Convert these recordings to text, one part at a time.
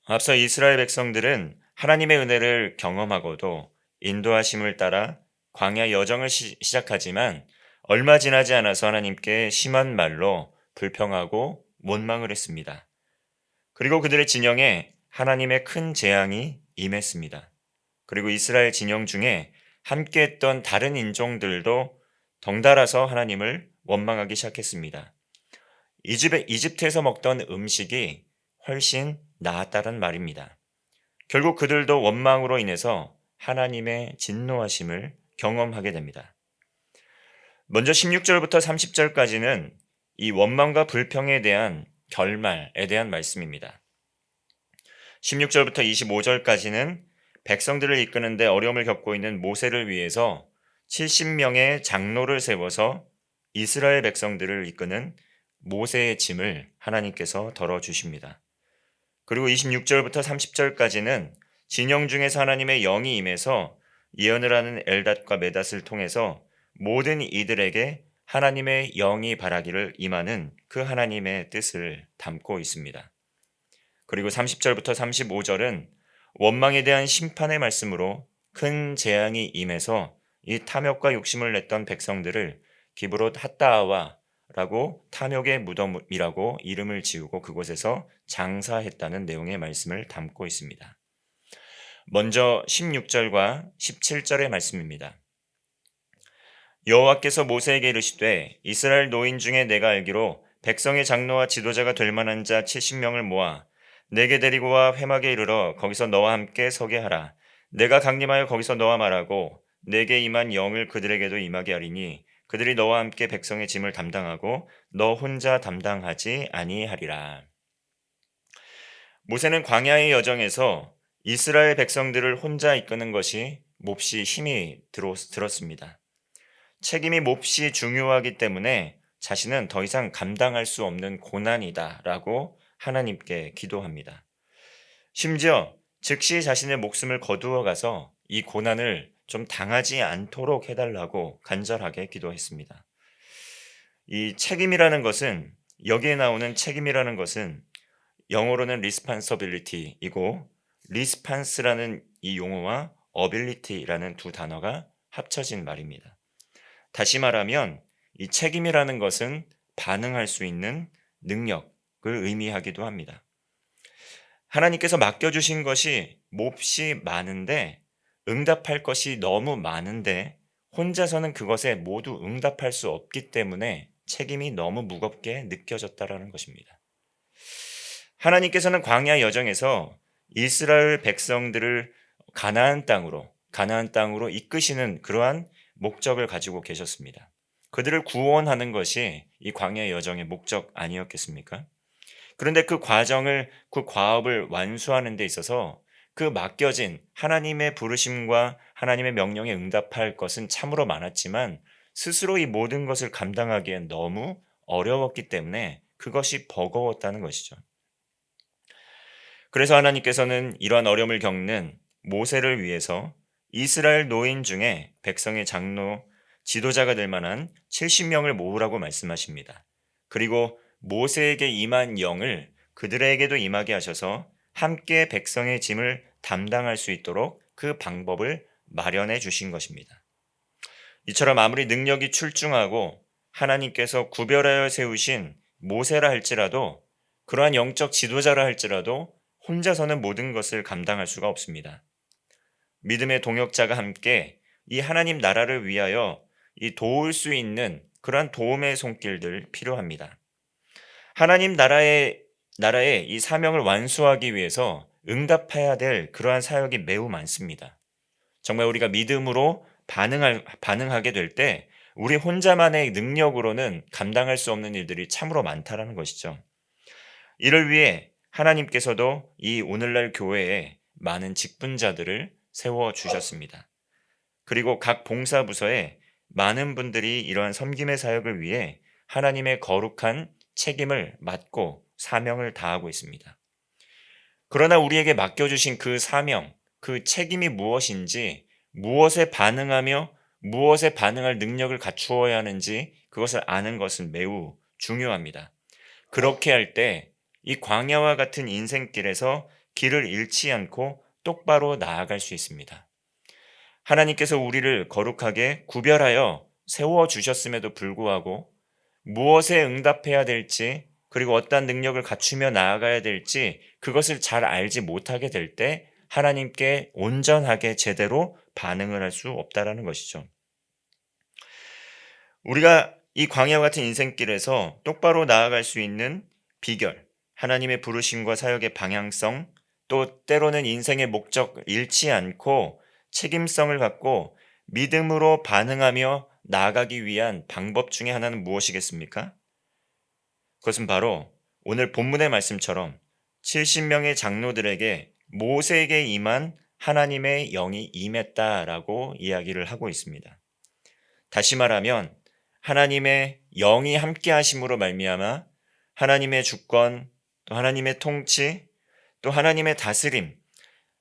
앞서 이스라엘 백성들은 하나님의 은혜를 경험하고도 인도하심을 따라 광야 여정을 시작하지만 얼마 지나지 않아서 하나님께 심한 말로 불평하고 원망을 했습니다. 그리고 그들의 진영에 하나님의 큰 재앙이 임했습니다. 그리고 이스라엘 진영 중에 함께했던 다른 인종들도 덩달아서 하나님을 원망하기 시작했습니다. 이집트에서 먹던 음식이 훨씬 나았다는 말입니다. 결국 그들도 원망으로 인해서 하나님의 진노하심을 경험하게 됩니다. 먼저 16절부터 30절까지는 이 원망과 불평에 대한 결말에 대한 말씀입니다. 16절부터 25절까지는 백성들을 이끄는데 어려움을 겪고 있는 모세를 위해서 70명의 장로를 세워서 이스라엘 백성들을 이끄는 모세의 짐을 하나님께서 덜어주십니다. 그리고 26절부터 30절까지는 진영 중에서 하나님의 영이 임해서 예언을 하는 엘닷과 메닷을 통해서 모든 이들에게 하나님의 영이 발하기를 임하는 그 하나님의 뜻을 담고 있습니다. 그리고 30절부터 35절은 원망에 대한 심판의 말씀으로 큰 재앙이 임해서 이 탐욕과 욕심을 냈던 백성들을 기브롯 핫다아와라고 탐욕의 무덤이라고 이름을 지우고 그곳에서 장사했다는 내용의 말씀을 담고 있습니다. 먼저 16절과 17절의 말씀입니다. 여호와께서 모세에게 이르시되 이스라엘 노인 중에 내가 알기로 백성의 장로와 지도자가 될 만한 자 70명을 모아 내게 데리고 와 회막에 이르러 거기서 너와 함께 서게 하라. 내가 강림하여 거기서 너와 말하고 내게 임한 영을 그들에게도 임하게 하리니 그들이 너와 함께 백성의 짐을 담당하고 너 혼자 담당하지 아니하리라. 모세는 광야의 여정에서 이스라엘 백성들을 혼자 이끄는 것이 몹시 힘이 들었습니다. 책임이 몹시 중요하기 때문에 자신은 더 이상 감당할 수 없는 고난이다라고 하나님께 기도합니다. 심지어 즉시 자신의 목숨을 거두어 가서 이 고난을 좀 당하지 않도록 해달라고 간절하게 기도했습니다. 이 책임이라는 것은 여기에 나오는 책임이라는 것은 영어로는 responsibility이고 response라는 이 용어와 ability라는 두 단어가 합쳐진 말입니다. 다시 말하면 이 책임이라는 것은 반응할 수 있는 능력을 의미하기도 합니다. 하나님께서 맡겨주신 것이 몹시 많은데 응답할 것이 너무 많은데 혼자서는 그것에 모두 응답할 수 없기 때문에 책임이 너무 무겁게 느껴졌다라는 것입니다. 하나님께서는 광야 여정에서 이스라엘 백성들을 가나안 땅으로 이끄시는 그러한 목적을 가지고 계셨습니다. 그들을 구원하는 것이 이 광야 여정의 목적 아니었겠습니까? 그런데 그 과업을 완수하는 데 있어서 그 맡겨진 하나님의 부르심과 하나님의 명령에 응답할 것은 참으로 많았지만 스스로 이 모든 것을 감당하기엔 너무 어려웠기 때문에 그것이 버거웠다는 것이죠. 그래서 하나님께서는 이러한 어려움을 겪는 모세를 위해서 이스라엘 노인 중에 백성의 장로, 지도자가 될 만한 70명을 모으라고 말씀하십니다. 그리고 모세에게 임한 영을 그들에게도 임하게 하셔서 함께 백성의 짐을 담당할 수 있도록 그 방법을 마련해 주신 것입니다. 이처럼 아무리 능력이 출중하고 하나님께서 구별하여 세우신 모세라 할지라도 그러한 영적 지도자라 할지라도 혼자서는 모든 것을 감당할 수가 없습니다. 믿음의 동역자가 함께 이 하나님 나라를 위하여 이 도울 수 있는 그러한 도움의 손길들 필요합니다. 하나님 나라의 이 사명을 완수하기 위해서 응답해야 될 그러한 사역이 매우 많습니다. 정말 우리가 믿음으로 반응하게 될 때 우리 혼자만의 능력으로는 감당할 수 없는 일들이 참으로 많다라는 것이죠. 이를 위해 하나님께서도 이 오늘날 교회에 많은 직분자들을 세워주셨습니다. 그리고 각 봉사부서에 많은 분들이 이러한 섬김의 사역을 위해 하나님의 거룩한 책임을 맡고 사명을 다하고 있습니다. 그러나 우리에게 맡겨주신 그 사명, 그 책임이 무엇인지, 무엇에 반응하며 무엇에 반응할 능력을 갖추어야 하는지 그것을 아는 것은 매우 중요합니다. 그렇게 할 때 이 광야와 같은 인생길에서 길을 잃지 않고 똑바로 나아갈 수 있습니다. 하나님께서 우리를 거룩하게 구별하여 세워주셨음에도 불구하고 무엇에 응답해야 될지 그리고 어떤 능력을 갖추며 나아가야 될지 그것을 잘 알지 못하게 될 때 하나님께 온전하게 제대로 반응을 할 수 없다라는 것이죠. 우리가 이 광야와 같은 인생길에서 똑바로 나아갈 수 있는 비결, 하나님의 부르심과 사역의 방향성, 또 때로는 인생의 목적 잃지 않고 책임성을 갖고 믿음으로 반응하며 나아가기 위한 방법 중에 하나는 무엇이겠습니까? 그것은 바로 오늘 본문의 말씀처럼 70명의 장로들에게 모세에게 임한 하나님의 영이 임했다라고 이야기를 하고 있습니다. 다시 말하면 하나님의 영이 함께 하심으로 말미암아 하나님의 주권, 또 하나님의 통치, 또 하나님의 다스림,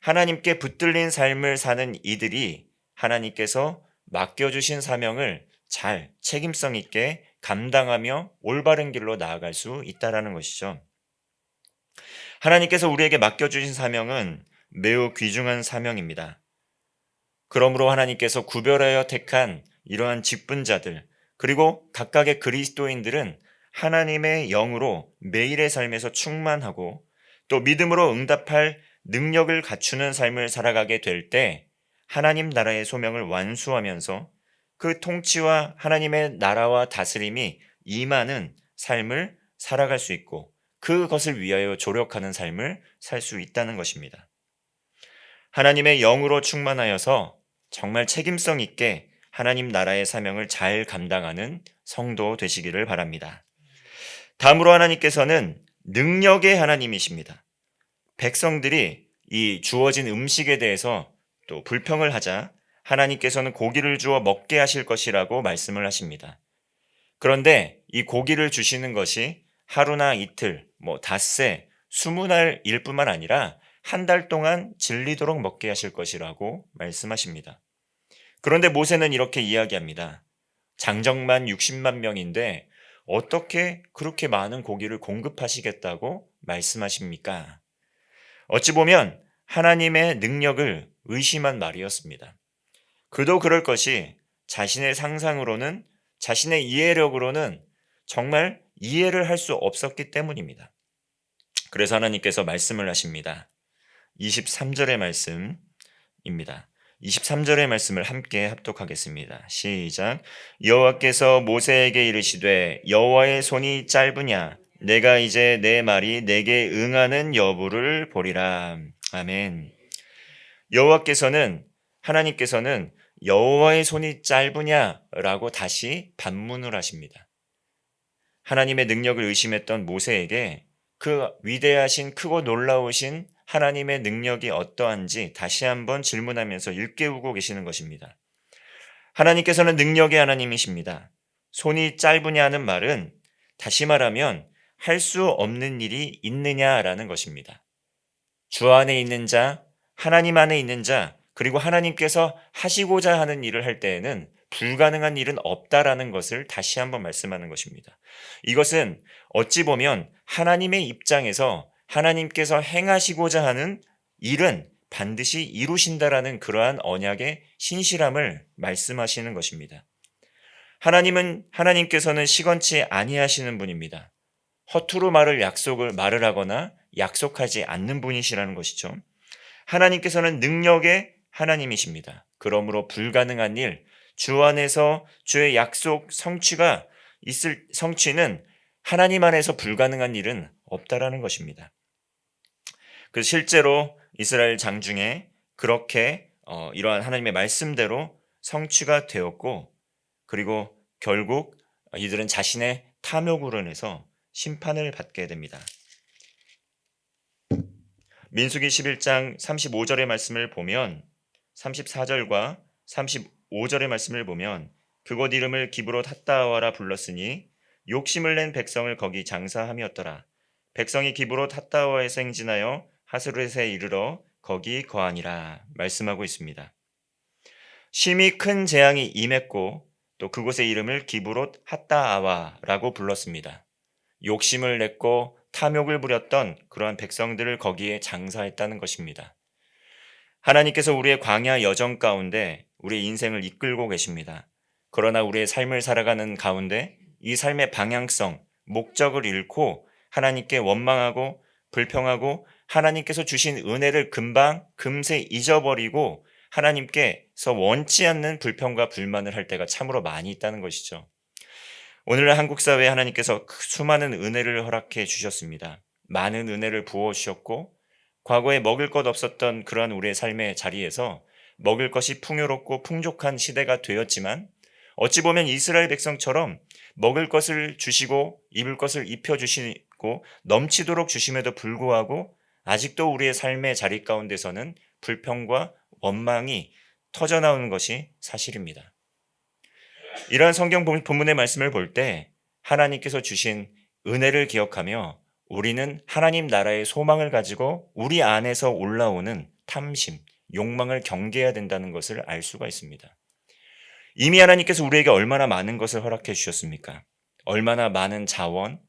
하나님께 붙들린 삶을 사는 이들이 하나님께서 맡겨주신 사명을 잘 책임성 있게 감당하며 올바른 길로 나아갈 수 있다는 것이죠. 하나님께서 우리에게 맡겨주신 사명은 매우 귀중한 사명입니다. 그러므로 하나님께서 구별하여 택한 이러한 직분자들, 그리고 각각의 그리스도인들은 하나님의 영으로 매일의 삶에서 충만하고 또 믿음으로 응답할 능력을 갖추는 삶을 살아가게 될 때 하나님 나라의 소명을 완수하면서 그 통치와 하나님의 나라와 다스림이 임하는 삶을 살아갈 수 있고 그것을 위하여 조력하는 삶을 살 수 있다는 것입니다. 하나님의 영으로 충만하여서 정말 책임성 있게 하나님 나라의 사명을 잘 감당하는 성도 되시기를 바랍니다. 다음으로 하나님께서는 능력의 하나님이십니다. 백성들이 이 주어진 음식에 대해서 또 불평을 하자 하나님께서는 고기를 주어 먹게 하실 것이라고 말씀을 하십니다. 그런데 이 고기를 주시는 것이 하루나 이틀, 닷새, 20날일 뿐만 아니라 한 달 동안 질리도록 먹게 하실 것이라고 말씀하십니다. 그런데 모세는 이렇게 이야기합니다. 장정만 60만 명인데 어떻게 그렇게 많은 고기를 공급하시겠다고 말씀하십니까? 어찌 보면 하나님의 능력을 의심한 말이었습니다. 그도 그럴 것이 자신의 상상으로는 자신의 이해력으로는 정말 이해를 할 수 없었기 때문입니다. 그래서 하나님께서 말씀을 하십니다. 23절의 말씀입니다. 23절의 말씀을 함께 합독하겠습니다. 시작. 여호와께서 모세에게 이르시되 여호와의 손이 짧으냐 내가 이제 내 말이 내게 응하는 여부를 보리라. 아멘. 하나님께서는 여호와의 손이 짧으냐라고 다시 반문을 하십니다. 하나님의 능력을 의심했던 모세에게 그 위대하신 크고 놀라우신 하나님의 능력이 어떠한지 다시 한번 질문하면서 일깨우고 계시는 것입니다. 하나님께서는 능력의 하나님이십니다. 손이 짧으냐는 말은 다시 말하면 할 수 없는 일이 있느냐라는 것입니다. 주 안에 있는 자, 하나님 안에 있는 자, 그리고 하나님께서 하시고자 하는 일을 할 때에는 불가능한 일은 없다라는 것을 다시 한번 말씀하는 것입니다. 이것은 어찌 보면 하나님의 입장에서 하나님께서 행하시고자 하는 일은 반드시 이루신다라는 그러한 언약의 신실함을 말씀하시는 것입니다. 하나님께서는 시건치 아니하시는 분입니다. 허투루 말을 하거나 약속하지 않는 분이시라는 것이죠. 하나님께서는 능력의 하나님이십니다. 그러므로 불가능한 일, 주 안에서 주의 약속 성취는 하나님 안에서 불가능한 일은 없다라는 것입니다. 그래서 실제로 이스라엘 장중에 그렇게 이러한 하나님의 말씀대로 성취가 되었고 그리고 결국 이들은 자신의 탐욕으로 인해서 심판을 받게 됩니다. 민수기 11장 35절의 말씀을 보면 34절과 35절의 말씀을 보면 그곳 이름을 기브롯 핫다와라 불렀으니 욕심을 낸 백성을 거기 장사함이었더라. 백성이 기브롯 핫다와에서 행진하여 하스롯에 이르러 거기 거하니라 말씀하고 있습니다. 심히 큰 재앙이 임했고 또 그곳의 이름을 기브롯 핫다아와라고 불렀습니다. 욕심을 냈고 탐욕을 부렸던 그러한 백성들을 거기에 장사했다는 것입니다. 하나님께서 우리의 광야 여정 가운데 우리의 인생을 이끌고 계십니다. 그러나 우리의 삶을 살아가는 가운데 이 삶의 방향성, 목적을 잃고 하나님께 원망하고 불평하고 하나님께서 주신 은혜를 금세 잊어버리고 하나님께서 원치 않는 불평과 불만을 할 때가 참으로 많이 있다는 것이죠. 오늘날 한국 사회에 하나님께서 수많은 은혜를 허락해 주셨습니다. 많은 은혜를 부어 주셨고 과거에 먹을 것 없었던 그러한 우리의 삶의 자리에서 먹을 것이 풍요롭고 풍족한 시대가 되었지만 어찌 보면 이스라엘 백성처럼 먹을 것을 주시고 입을 것을 입혀주시고 넘치도록 주심에도 불구하고 아직도 우리의 삶의 자리 가운데서는 불평과 원망이 터져나오는 것이 사실입니다. 이러한 성경 본문의 말씀을 볼 때 하나님께서 주신 은혜를 기억하며 우리는 하나님 나라의 소망을 가지고 우리 안에서 올라오는 탐심, 욕망을 경계해야 된다는 것을 알 수가 있습니다. 이미 하나님께서 우리에게 얼마나 많은 것을 허락해 주셨습니까? 얼마나 많은 자원,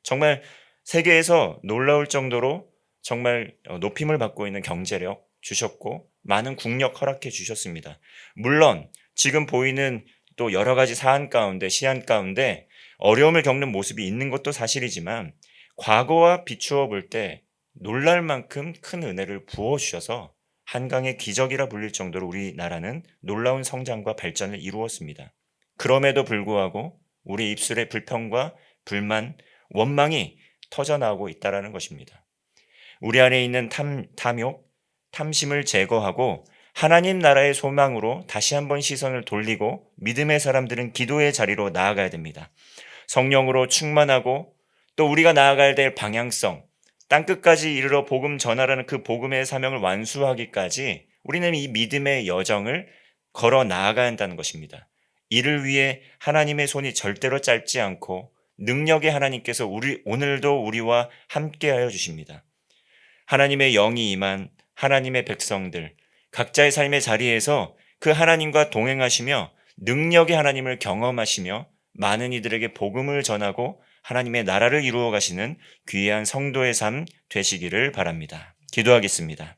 정말 세계에서 놀라울 정도로 정말 높임을 받고 있는 경제력 주셨고 많은 국력 허락해 주셨습니다. 물론 지금 보이는 또 여러 가지 사안 가운데 시안 가운데 어려움을 겪는 모습이 있는 것도 사실이지만 과거와 비추어 볼 때 놀랄 만큼 큰 은혜를 부어 주셔서 한강의 기적이라 불릴 정도로 우리나라는 놀라운 성장과 발전을 이루었습니다. 그럼에도 불구하고 우리 입술의 불평과 불만, 원망이 터져나오고 있다는 것입니다. 우리 안에 있는 탐욕, 탐심을 제거하고 하나님 나라의 소망으로 다시 한번 시선을 돌리고 믿음의 사람들은 기도의 자리로 나아가야 됩니다. 성령으로 충만하고 또 우리가 나아가야 될 방향성, 땅끝까지 이르러 복음 전하라는 그 복음의 사명을 완수하기까지 우리는 이 믿음의 여정을 걸어 나아가야 한다는 것입니다. 이를 위해 하나님의 손이 절대로 짧지 않고 능력의 하나님께서 오늘도 우리와 함께하여 주십니다. 하나님의 영이 임한 하나님의 백성들, 각자의 삶의 자리에서 그 하나님과 동행하시며 능력의 하나님을 경험하시며 많은 이들에게 복음을 전하고 하나님의 나라를 이루어 가시는 귀한 성도의 삶 되시기를 바랍니다. 기도하겠습니다.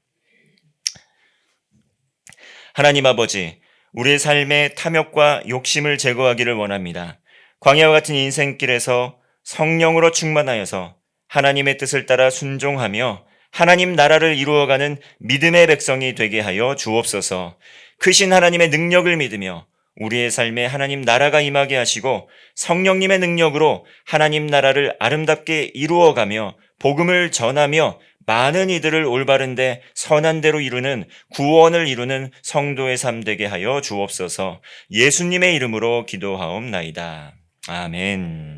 하나님 아버지, 우리의 삶의 탐욕과 욕심을 제거하기를 원합니다. 광야와 같은 인생길에서 성령으로 충만하여서 하나님의 뜻을 따라 순종하며 하나님 나라를 이루어가는 믿음의 백성이 되게 하여 주옵소서. 크신 하나님의 능력을 믿으며 우리의 삶에 하나님 나라가 임하게 하시고 성령님의 능력으로 하나님 나라를 아름답게 이루어가며 복음을 전하며 많은 이들을 올바른데 선한 대로 이루는 구원을 이루는 성도의 삶 되게 하여 주옵소서. 예수님의 이름으로 기도하옵나이다. 아멘.